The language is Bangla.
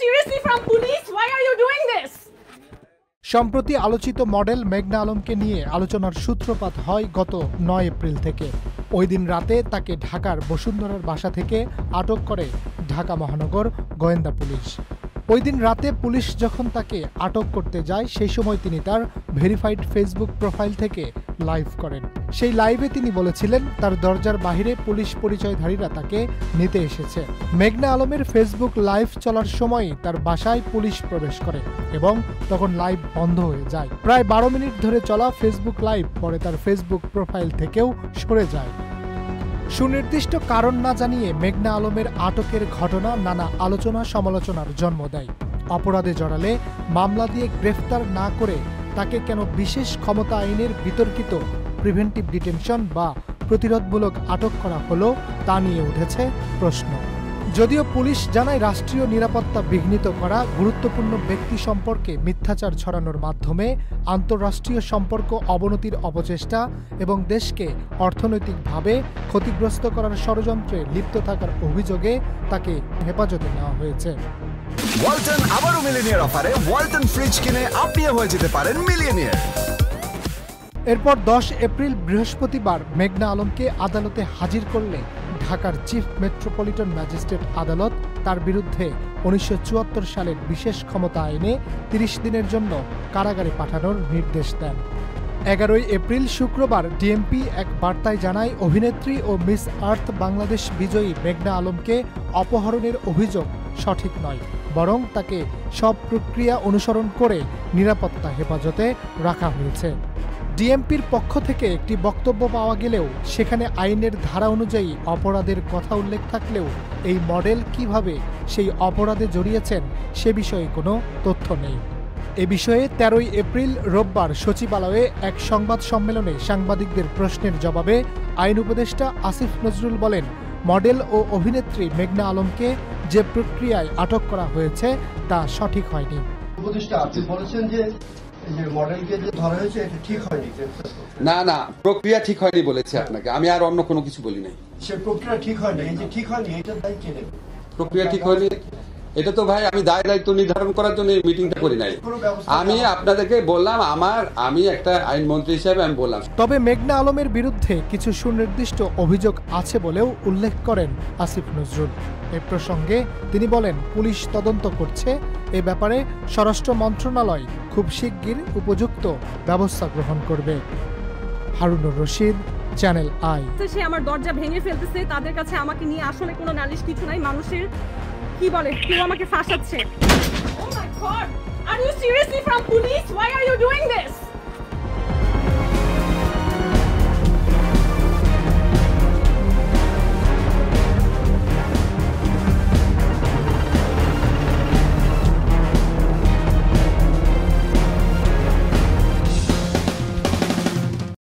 seriously from police? Why are you doing this? সম্প্রতি আলোচিত মডেল মেঘনা আলমকে নিয়ে আলোচনার সূত্রপাত হয় গত ৯ এপ্রিল থেকে। ওই দিন রাতে তাকে ঢাকার বসুন্ধরার বাসা থেকে আটক করে ঢাকা মহানগর গোয়েন্দা পুলিশ। ওই দিন রাতে পুলিশ যখন তাকে আটক করতে যায় সেই সময় তিনি তার ভেরিফাইড ফেসবুক প্রোফাইল থেকে লাইভ করেন। সেই লাইভে তিনি বলেছিলেন তার দরজার বাইরে পুলিশ পরিচয়ধারীরা তাকে নিতে এসেছে। মেঘনা আলমের ফেসবুক লাইভ চলার সময়ই তার বাসায় পুলিশ প্রবেশ করে এবং তখন লাইভ বন্ধ হয়ে যায়। প্রায় ১২ মিনিট ধরে চলা ফেসবুক লাইভ পরে তার ফেসবুক প্রোফাইল থেকেও সরে যায়। সুনির্দিষ্ট কারণ না জানিয়ে মেঘনা আলমের আটকের ঘটনা নানা আলোচনা সমালোচনার জন্ম দেয়। অপরাধে জড়ালে মামলা দিয়ে গ্রেফতার না করে তাকে কেন বিশেষ ক্ষমতা আইনের বিতর্কিত প্রিভেন্টিভ ডিটেনশন বা প্রতিরোধমূলক আটক করা হলো তা নিয়ে উঠেছে প্রশ্ন। যদিও পুলিশ জানায় রাষ্ট্রীয় নিরাপত্তা বিঘ্নিত করা, গুরুত্বপূর্ণ ব্যক্তি সম্পর্কে মিথ্যাচার ছড়ানোর মাধ্যমে আন্তঃরাষ্ট্রীয় সম্পর্ক অবনতির অপচেষ্টা এবং দেশকে অর্থনৈতিকভাবে ক্ষতিগ্রস্ত করার ষড়যন্ত্রে লিপ্ত থাকার অভিযোগে তাকে হেফাজতে নেওয়া হয়েছে। ওয়ালটন আবারও মিলিয়নিয়ার অফারে ওয়ালটন ফ্রিজ কিনে আপনিও হয়ে যেতে পারেন মিলিয়নিয়ার। এরপর ১০ এপ্রিল বৃহস্পতিবার মেঘনা আলমকে আদালতে হাজির করলে ঢাকার চিফ মেট্রোপলিটন ম্যাজিস্ট্রেট আদালত তার বিরুদ্ধে ১৯৭৪ সালের বিশেষ ক্ষমতা আইনে ৩০ দিনের জন্য কারাগারে পাঠানোর নির্দেশ দেন। ১১ এপ্রিল শুক্রবার ডিএমপি এক বার্তায় জানায় অভিনেত্রী ও মিস আর্থ বাংলাদেশ বিজয়ী মেঘনা আলমকে অপহরণের অভিযোগ সঠিক নয়, বরং তাকে সব প্রক্রিয়া অনুসরণ করে নিরাপত্তা হেফাজতে রাখা হয়েছে। ডিএমপির পক্ষ থেকে একটি বক্তব্য পাওয়া গেলেও সেখানে আইনের ধারা অনুযায়ী অপরাধের কথা উল্লেখ থাকলেও এই মডেল কিভাবে সেই অপরাধে জড়িয়েছেন সে বিষয়ে কোনো তথ্য নেই। এ বিষয়ে ১৩ এপ্রিল রোববার সচিবালয়ে এক সংবাদ সম্মেলনে সাংবাদিকদের প্রশ্নের জবাবে আইন উপদেষ্টা আসিফ নজরুল বলেন, মডেল ও অভিনেত্রী মেঘনা আলমকে যে প্রক্রিয়ায় আটক করা হয়েছে তা সঠিক হয়নি। উপদেষ্টা আপনি বলেছেন যে মডেলকে যে ধরা হয়েছে এটা ঠিক হয়নি। না না, প্রক্রিয়া ঠিক হয়নি বলেছে আপনাকে, আমি আর অন্য কোনো কিছু বলি নাই। সে প্রক্রিয়া ঠিক হয়নি, এই যে ঠিক হয়নি এটা দায়ী কে নেবে? প্রক্রিয়া ঠিক হয়নি এটা তো ভাই আমি দায় দায়িত্ব নির্ধারণ করার জন্য এই মিটিংটা করি নাই। আমি আপনাদেরকে বললাম আমি একটা আইনমন্ত্রী হিসেবে আমি বললাম। তবে মেঘনা আলমের বিরুদ্ধে কিছু সুনির্দিষ্ট অভিযোগ আছে বলেও উল্লেখ করেন আসিফ নজরুল। এ প্রসঙ্গে তিনি বলেন, পুলিশ তদন্ত করছে, এ ব্যাপারে স্বরাষ্ট্র মন্ত্রণালয় খুব শিগগির উপযুক্ত ব্যবস্থা গ্রহণ করবে। Harunur Rashid, Channel i. সে আমার দরজা ভেঙে ফেলতেছে, তাদের কাছে আমাকে নিয়ে আসলে কোনো নালিশ কিছু নাই, মানুষের কি বলে কেউ আমাকে ফাঁসাচ্ছে। Oh my God! Are you seriously from police? Why are you doing